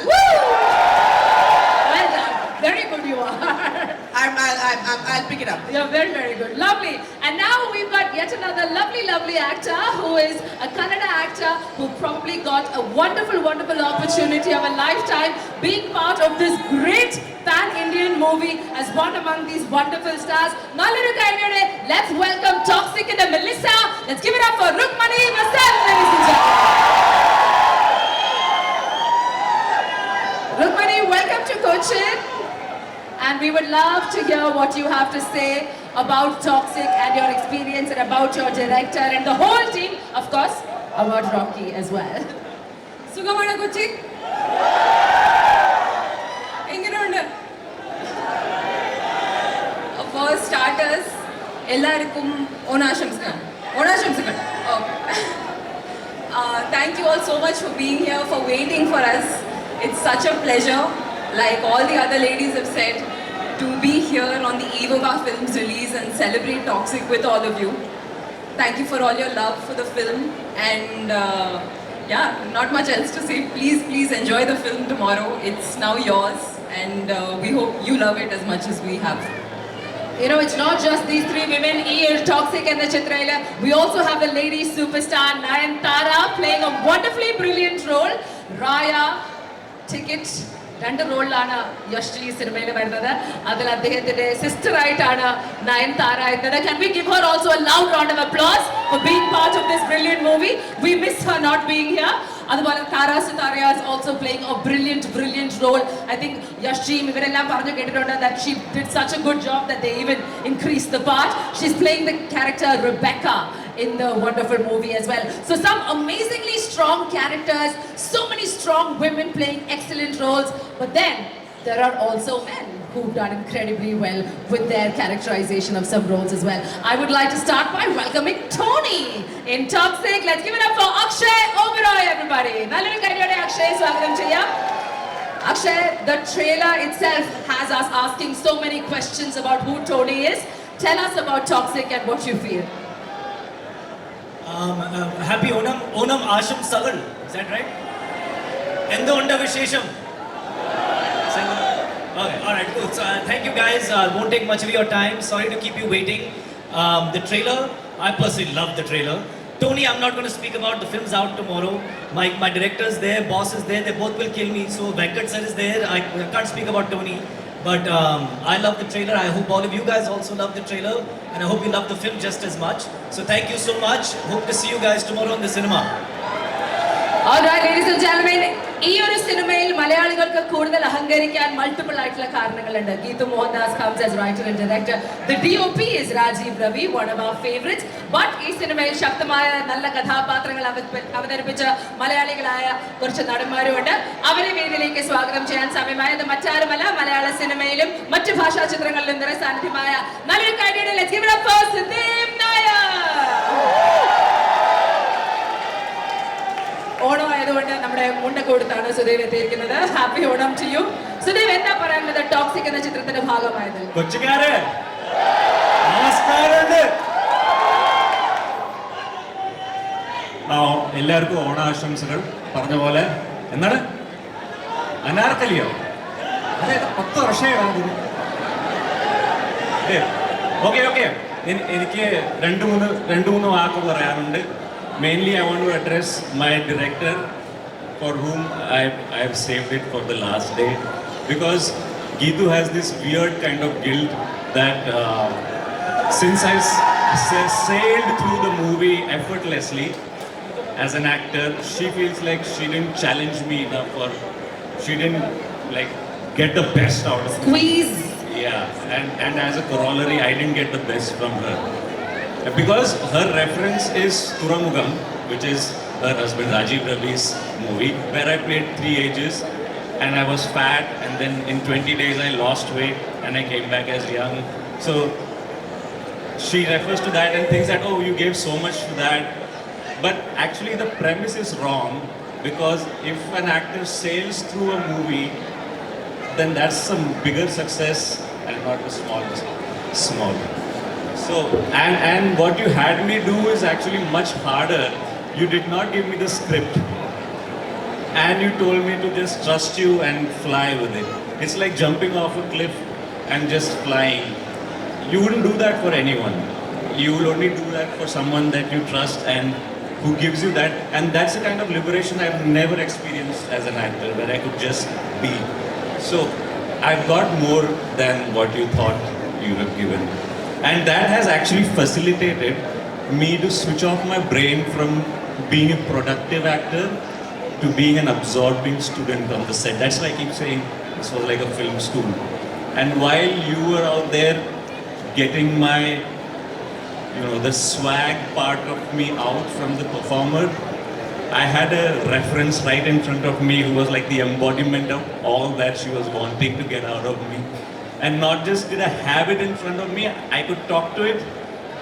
Well done. Very good you are. I'll pick it up. You're very, very good. Lovely. And now we've got yet another lovely, lovely actor who is a Kannada actor who probably got a wonderful, wonderful opportunity of a lifetime being part of this great pan-Indian movie as one among these wonderful stars. Nalluru Kainade, let's welcome Toxic and Melissa. Let's give it up for Rukmani Vasant, ladies and gentlemen. Rukmani, welcome to Cochin. And we would love to hear what you have to say about Toxic and your experience and about your director and the whole team, of course, about Rocky as well. സുഖമാണോ കൊച്ചി? എങ്ങനെയുണ്ട്? For starters, എല്ലാവർക്കും ഓണാശംസകൾ. ഓണാശംസകൾ. Thank you all so much for being here, for waiting for us. It's such a pleasure, like all the other ladies have said, to be here on the eve of our film's release and celebrate Toxic with all of you. Thank you for all your love for the film, and yeah, not much else to say. Please enjoy the film tomorrow. It's now yours, and we hope you love it as much as we have. You know, it's not just these three women here, Toxic and the Chitraila. We also have the lady superstar Nayanthara playing a wonderfully brilliant role. Raya, Ticket, രണ്ട് റോളിലാണ് യശ്ജി സിനിമയിൽ വരുന്നത്. അതിൽ അദ്ദേഹത്തിന്റെ sister ആയിട്ടാണ് നയൻതാര എന്നത്. Can we give her also a loud round of applause for being part of this brilliant movie? We miss her not being here. അതുപോലെ Tara Sutaria is also playing a brilliant role. I think യശ്ജി ഇവരെല്ലാം പറഞ്ഞു കേട്ടിട്ടുണ്ട് that she did such a good job that they even increased the part. She's playing the character Rebecca in the wonderful movie as well. So some amazingly strong characters, so many strong women playing excellent roles, but then there are also men who've done incredibly well with their characterization of some roles as well. I would like to start by welcoming Tony in Toxic. Let's give it up for Akshay Oberoi, everybody. Nalluru Kainade Akshay, swagatham cheyam. Akshay, the trailer itself has us asking so many questions about who Tony is. Tell us about Toxic and what you feel. Happy Onam, Onam Asham Sagal, is that right? Endo Onda Vishesham. Okay, alright, cool. So, thank you guys, won't take much of your time, sorry to keep you waiting. The trailer, I personally love the trailer. Tony, I'm not going to speak about, the film's out tomorrow. My director's there, boss is there, they both will kill me. So Venkat sir is there, I can't speak about Tony. But I love the trailer. I hope all of you guys also love the trailer. And I hope you love the film just as much. So thank you so much. Hope to see you guys tomorrow in the cinema. Alright, ladies and gentlemen, ഈ ഒരു സിനിമയിൽ മലയാളികൾക്ക് കൂടുതൽ അഹങ്കരിക്കാൻ multiple ആയിട്ടുള്ള കാരണങ്ങളുണ്ട്. Geethu Mohandas comes as writer and director. The DOP is Rajiv Ravi, one of our favorites. But ഈ സിനിമയിൽ ശക്തമായ നല്ല കഥാപാത്രങ്ങൾ അവതരിപ്പിച്ച മലയാളികളായ കുറച്ച് നടന്മാരുമുണ്ട്. അവരെ വേദിയിലേക്ക് സ്വാഗതം ചെയ്യാൻ സമയമായത് മറ്റാരുമല്ല, മലയാള സിനിമയിലും മറ്റു ഭാഷാ ചിത്രങ്ങളിലും നിറസാന്നിധ്യമായ നല്ലൊരു കാര്യം. Let's give it up for Sudeep Nair. Onam ആയതുകൊണ്ട് നമ്മുടെ മുണ്ടൊക്കെ കൊടുത്താണ് സുദേവ് എത്തിയിരിക്കുന്നത്. Happy Onam to you. Sudev, എന്താ പറയാനുള്ളത് ടോക്സിക് എന്ന ചിത്രത്തിന്റെ ഭാഗമായത്? കൊച്ചുകാരെ നമസ്കാരമുണ്ട്. എല്ലാവർക്കും ഓണാശംസകൾ. പറഞ്ഞ പോലെ എന്താണ് അനാർക്കലിയോ? അതായത് 10 വർഷമായി ഓക്കെ എനിക്ക് രണ്ട് മൂന്ന് വാക്ക് പറയാനുണ്ട്. Mainly I want to address my director for whom I have saved it for the last day, because Geetu has this weird kind of guilt that since I sailed through the movie effortlessly as an actor, she feels like she didn't challenge me enough, or she didn't like get the best out of me. Squeeze. Yeah, and as a corollary, I didn't get the best from her. Because her reference is Thuramugam, which is her husband Rajiv Ravi's movie, where I played 3 ages and I was fat, and then in 20 days I lost weight and I came back as young. So she refers to that and thinks that, oh, you gave so much to that. But actually the premise is wrong, because if an actor sails through a movie, then that's some bigger success and not a small. So, and what you had me do is actually much harder. You did not give me the script, and you told me to just trust you and fly with it. It's like jumping off a cliff and just flying. You wouldn't do that for anyone. You will only do that for someone that you trust and who gives you that. And that's the kind of liberation I've never experienced as an actor, where I could just be. So I've got more than what you thought you have given. And that has actually facilitated me to switch off my brain from being a productive actor to being an absorbing student on the set. That's why I keep saying this was like a film school. And while you were out there getting my, the swag part of me out from the performer, I had a reference right in front of me who was like the embodiment of all that she was wanting to get out of me. And not just did I have it in front of me, I could talk to it,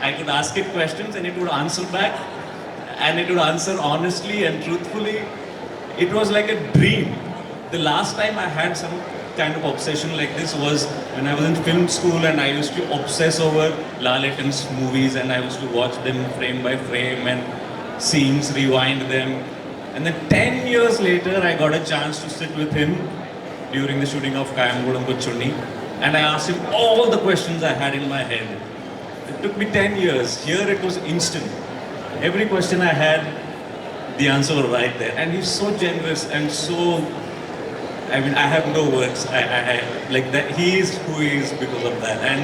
I could ask it questions and it would answer back, and it would answer honestly and truthfully. It was like a dream. The last time I had some kind of obsession like this was when I was in film school, and I used to obsess over Lalaten's movies, and I used to watch them frame by frame and scenes, rewind them. And then 10 years later, I got a chance to sit with him during the shooting of Kayamgudam Kochunni, and I asked him all the questions I had in my head. It took me 10 years. Here it was instant. Every question I had, the answer was right there. And he's so generous and so, I have no words. I like that. He is who he is because of that. And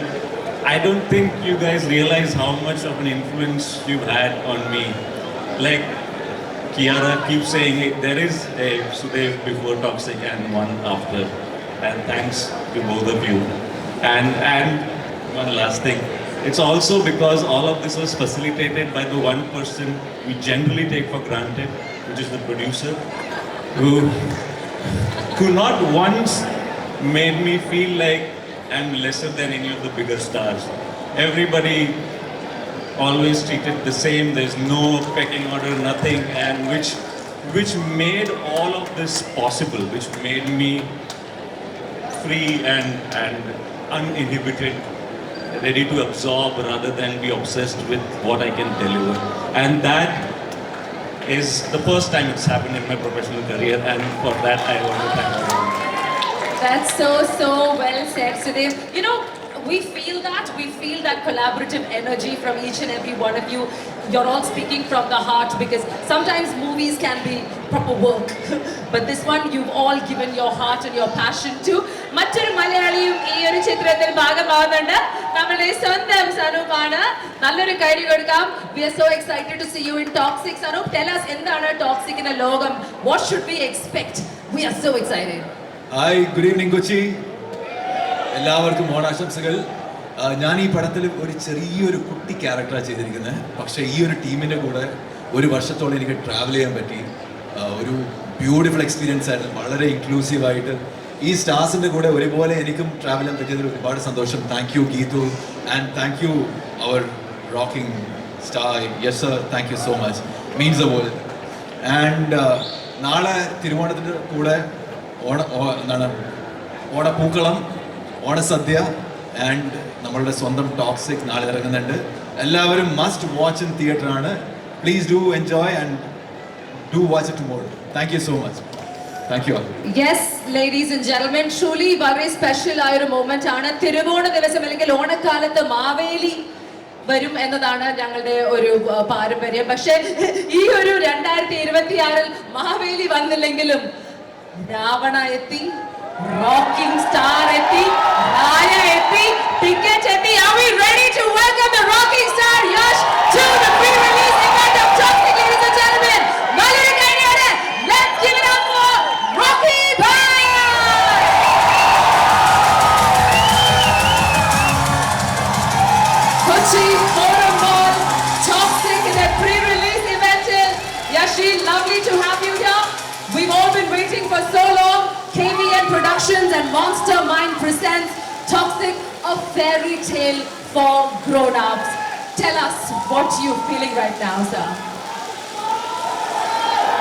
I don't think you guys realize how much of an influence you've had on me. Like Kiara keeps saying, there is a Sudev before Toxic and one after. And thanks to both of you. And one last thing. It's also because all of this was facilitated by the one person we generally take for granted, which is the producer, who not once made me feel like I'm lesser than any of the bigger stars. Everybody always treated the same. There's no pecking order, nothing, and which made all of this possible, which made me free and uninhibited, ready to absorb rather than be obsessed with what I can deliver. And that is the first time it's happened in my professional career, and for that I want to thank everyone. That's so well said, Sudev. We feel that collaborative energy from each and every one of you. You're all speaking from the heart, because sometimes movies can be proper work, but this one you've all given your heart and your passion to. മറ്റൊരു മലയാളിയും ഈ ഒരു ചിത്രത്തിൽ ഭാഗമാവുന്നുണ്ട്. നമ്മുടെ സ്വന്തം സനൂപാണ്. നല്ലൊരു കൈ കൊടുക്കാം. We are so excited to see you in Toxic. Sanoop, tell us എന്താണ് ടോക്സിക്കിന്റെ ലോകം? What should we expect? We are so excited. Hi, good evening Kochi. എല്ലാവർക്കും ഓണാശംസകൾ. ഞാൻ ഈ പടത്തിൽ ഒരു ചെറിയൊരു കുട്ടി ക്യാരക്ടറാണ് ചെയ്തിരിക്കുന്നത്. പക്ഷേ ഈ ഒരു ടീമിൻ്റെ കൂടെ ഒരു വർഷത്തോളം എനിക്ക് ട്രാവൽ ചെയ്യാൻ പറ്റി. ഒരു ബ്യൂട്ടിഫുൾ എക്സ്പീരിയൻസ് ആയിരുന്നു. വളരെ ഇൻക്ലൂസീവായിട്ട് ഈ സ്റ്റാർസിൻ്റെ കൂടെ ഒരുപോലെ എനിക്കും ട്രാവൽ ചെയ്യാൻ പറ്റിയതിൽ ഒരുപാട് സന്തോഷം. Thank you Geetu, and thank you our rocking star. Yes sir, thank you so much, means the world. And നാളെ തിരുവോണത്തിൻ്റെ കൂടെ ഓണപ്പൂക്കളം, ഓണസദ്യ ആൻഡ് നമ്മളുടെ സ്വന്തം ടോക്സിക് നാളെ ഇറങ്ങുന്നുണ്ട്. എല്ലാവരും മസ്റ്റ് വാച്ച് ഇൻ തിയേറ്റർ ആണ്. Please do enjoy and do watch it tomorrow. Thank you so much. Thank you. Yes, ladies and gentlemen, truly വളരെ സ്പെഷ്യൽ ആയ ഒരു മൊമെന്റ് ആണ്. തിരുവോണ ദിവസം അല്ലെങ്കിൽ ഓണക്കാലത്ത് മാവേലി വരും എന്നതാണ് ഞങ്ങളുടെ ഒരു പാരമ്പര്യം. പക്ഷേ ഈ ഒരു 2026 മാവേലി വന്നില്ലെങ്കിലും രാവണ എത്തി, റോക്കിംഗ് സ്റ്റാർ എത്തി, രായ എത്തി, ടിക്കറ്റ് എത്തി. Are we ready to welcome the rocking star Yash to the pre-release event of Toxic, ladies and gentlemen? നല്ലൊരു കൈയ്യടി. Let's give it up for Rocky Bhai. Kochi Forum Mall, Toxic in their pre-release event. Yashi, lovely to have you here. We've all been waiting for so long. KVN Productions and Monster Mind presents Toxic, a fairy tale for grown-ups. Tell us what you're feeling right now, sir.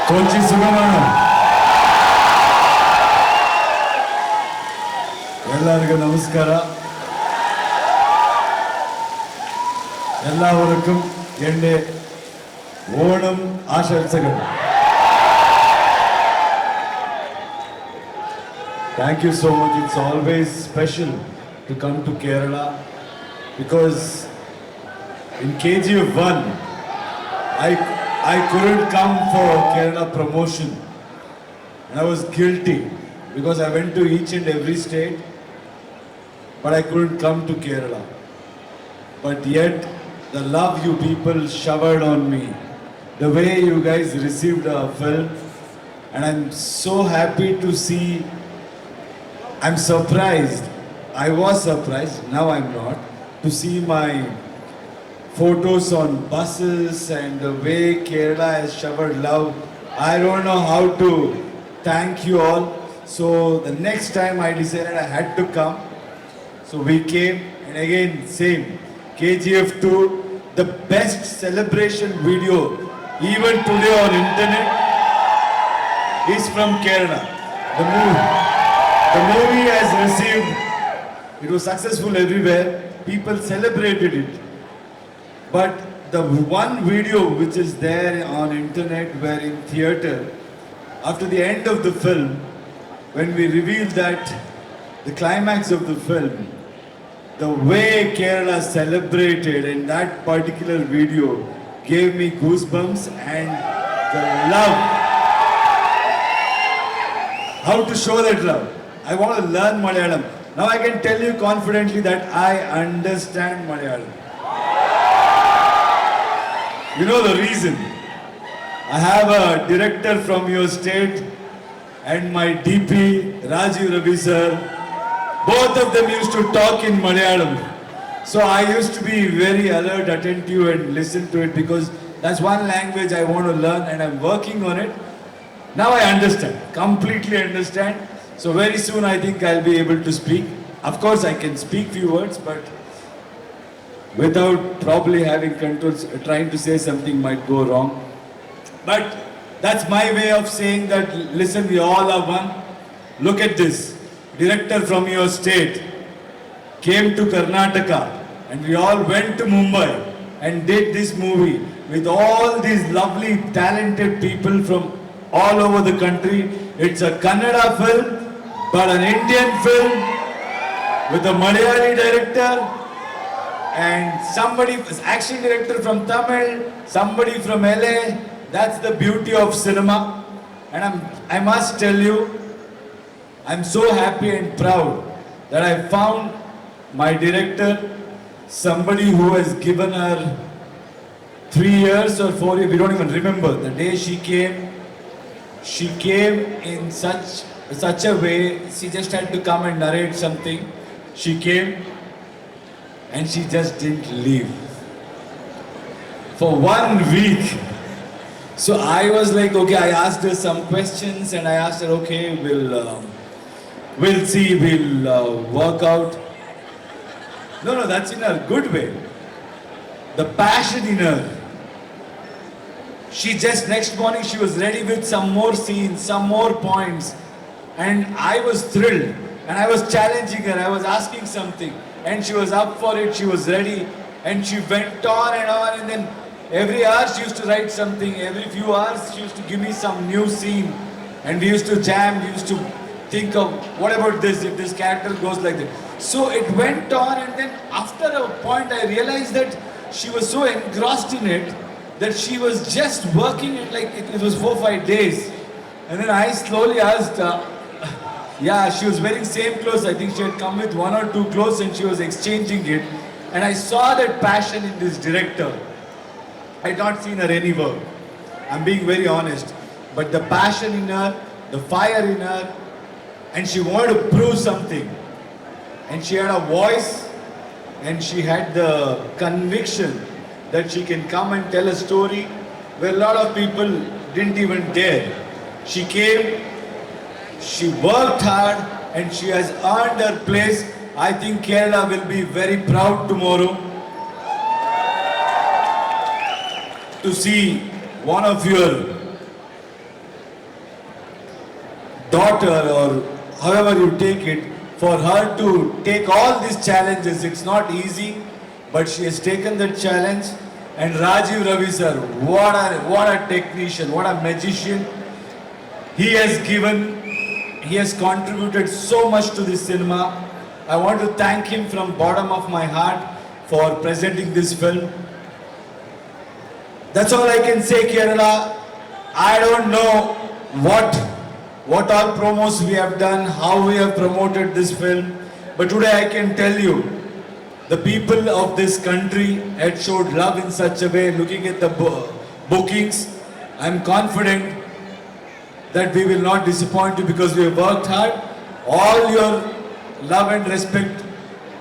Kochi സുഖമാണ്. എല്ലാവർക്കും നമസ്കാരം. എല്ലാവർക്കും എൻ്റെ ഓണം ആശംസകൾ. Thank you so much. It's always special to come to Kerala because in KGF 1 I couldn't come for Kerala promotion and I was guilty because I went to each and every state but I couldn't come to Kerala. But yet the love you people showered on me, the way you guys received our film, and I'm so happy to see. I'm surprised. I was surprised, now I'm not, to see my photos on buses and the way Kerala has showered love. I don't know how to thank you all. So the next time I decided I had to come. So we came, and again same. KGF 2, the best celebration video even today on internet is from Kerala. The movie has received, it was successful everywhere, people celebrated it. But the one video which is there on internet, where in theatre, after the end of the film, when we revealed that the climax of the film, the way Kerala celebrated in that particular video gave me goosebumps, and the love. How to show that love? I want to learn Malayalam. Now I can tell you confidently that I understand Malayalam. You know the reason? I have a director from your state and my DP, Rajiv Ravi sir. Both of them used to talk in Malayalam. So I used to be very alert, attentive and listen to it because that's one language I want to learn and I'm working on it. Now I understand, completely understand. So very soon I think I'll be able to speak. Of course I can speak few words, but without probably having controls, trying to say something might go wrong. But that's my way of saying that, listen, we all are one. Look at this. Director from your state came to Karnataka and we all went to Mumbai and did this movie with all these lovely talented people from all over the country. It's a Kannada film but an Indian film with a Malayali director and somebody, action director from Tamil, somebody from LA. That's the beauty of cinema. And I must tell you, I'm so happy and proud that I found my director, somebody who has given her 3 years or 4 years, we don't even remember. The day she came in such a way, she just had to come and narrate something. She came and she just didn't leave for 1 week. So I was like, okay, I asked her some questions and I asked her, okay, we'll see, we'll work out. No, that's in a good way. The passion in her. She just, next morning, she was ready with some more scenes, some more points. And I was thrilled. And I was challenging her, I was asking something. And she was up for it, she was ready. And she went on, and then every hour she used to write something. Every few hours she used to give me some new scene. And we used to jam, we used to think of what about this, if this character goes like this. So it went on, and then after a point I realized that she was so engrossed in it that she was just working it like it was 4-5 days. And then I slowly asked, yeah, she was wearing same clothes. I think she had come with 1 or 2 clothes and she was exchanging it. And I saw that passion in this director. I had not seen her anywhere. I'm being very honest. But the passion in her, the fire in her, and she wanted to prove something. And she had a voice, and she had the conviction that she can come and tell a story where a lot of people didn't even dare. She came, she worked hard, and she has earned her place. I think Kerala will be very proud tomorrow to see one of your daughter, or however you take it, for her to take all these challenges. It's not easy, but she has taken that challenge. And Rajiv Ravi sir, what a technician, what a magician. He has contributed so much to this cinema. I want to thank him from bottom of my heart for presenting this film. That's all I can say, Kerala. I don't know what all promos we have done, how we have promoted this film, but today I can tell you, the people of this country had showed love in such a way. Looking at the bookings, I'm confident that we will not disappoint you because we have worked hard. All your love and respect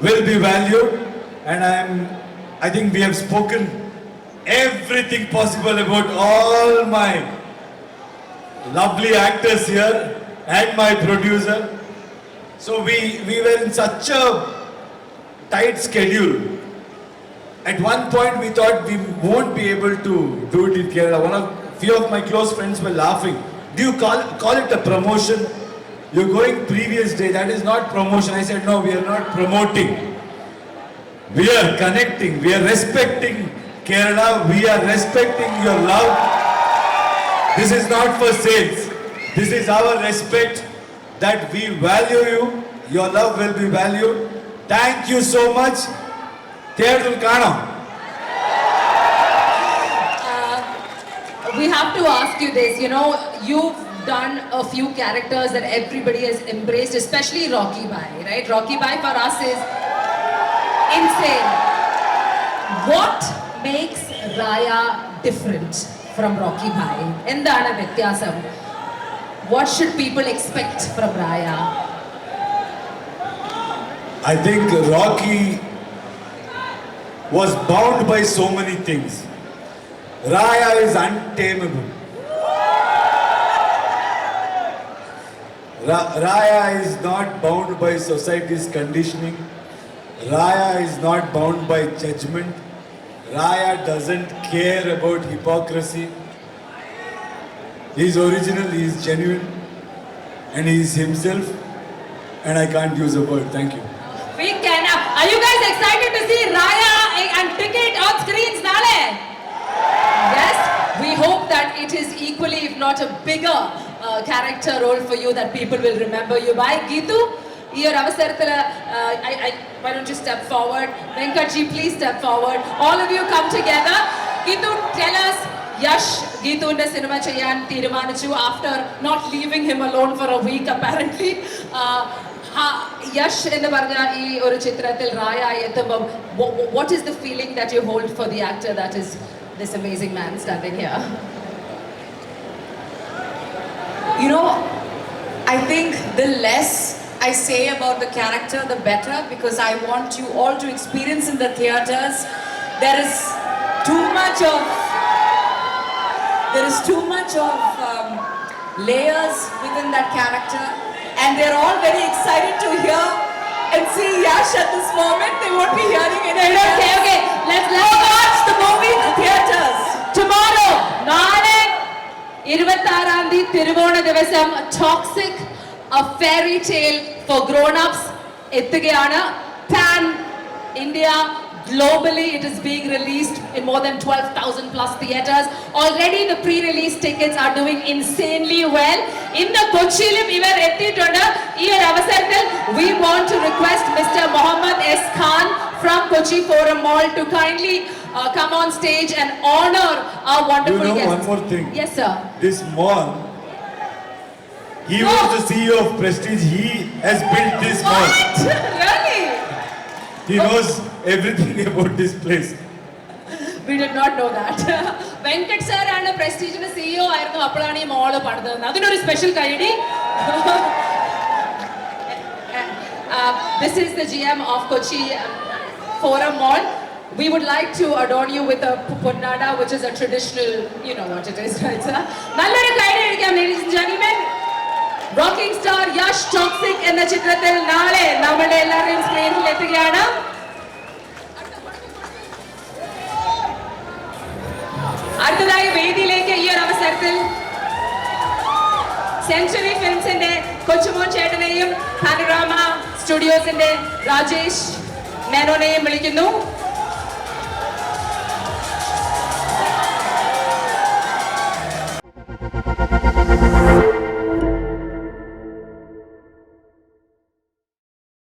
will be valued, and I think we have spoken everything possible about all my lovely actors here and my producer. So we were in such a tight schedule. At one point we thought we won't be able to do it in Kerala. Few of my close friends were laughing. Do you call it a promotion? You're going previous day, that is not promotion. I said, no, we are not promoting. We are connecting, we are respecting Kerala, we are respecting your love. This is not for sales. This is our respect that we value you. Your love will be valued. Thank you so much. Theodul Kana. We have to ask you this, you know, you've done a few characters that everybody has embraced, especially Rocky Bhai, right? Rocky Bhai for us is insane. What makes Raya different from Rocky Bhai? Endana Vyathyasam? What should people expect from Raya? I think Rocky was bound by so many things. Raya is untamable. Raya is not bound by society's conditioning. Raya is not bound by judgment. Raya doesn't care about hypocrisy. He is original, he is genuine, and he is himself. And I can't use a word. Thank you. We can. Are you guys excited to see Raya and ticket on screens nale? Yes. We hope that it is equally, if not a bigger character role for you that people will remember you by. Geetu, your avasarathila, why don't you step forward? Venkatji, please step forward. All of you come together. Geetu, tell us, Yash, Geetu in the cinema cheyan Tirumanichu after not leaving him alone for a week apparently. Yash in the Varga or Chitratil Raya, what is the feeling that you hold for the actor that is this amazing man standing here? You know, I think the less I say about the character, the better, because I want you all to experience in the theatres. There is too much of layers within that character, and they're all very excited to hear and see Yash at this moment. They won't be hearing it. Okay. Let's watch the movie in the theatres. Tomorrow, Nale, 26th Tiruvona Divasam, Toxic, a fairy tale for grown-ups. Pan India Globally, it is being released in more than 12,000 plus theatres. Already, the pre-release tickets are doing insanely well. In the Kochilim, ivar ettittundu. Ee avasarathil, we want to request Mr. Mohammad S. Khan from Kochi Forum Mall to kindly come on stage and honor our wonderful You know guests. one more thing. Yes, sir. This mall, he was the CEO of Prestige. He has built this mall. What? Really? He knows everything about this place. We did not know that. Venkat sir and Prestige CEO ആയിരുന്നു അപ്പോഴാണ് ഈ മോള് പണിതത്. അതിനൊരു special കൈഡി. This is the GM of Kochi Forum Mall. We would like to adorn you with a punnada, which is a traditional, you know what it is, right, sir? നല്ലൊരു കൈഡി അടിക്കാം, ladies and gentlemen. Rocking star Yash Toxic എന്ന ചിത്രത്തിൽ നാളെ നമ്മുടെ എല്ലാവരുടെയും സ്ക്രീനിൽ എത്തുകയാണ്. അടുത്തതായി വേദിയിലേക്ക് ഈ ഒരു അവസരത്തിൽ സെഞ്ചുറി ഫിലിംസിന്റെ കൊച്ചുമോൻ ചേട്ടനെയും പാനോറാമ സ്റ്റുഡിയോസിന്റെ രാജേഷ് മേനോനെയും വിളിക്കുന്നു.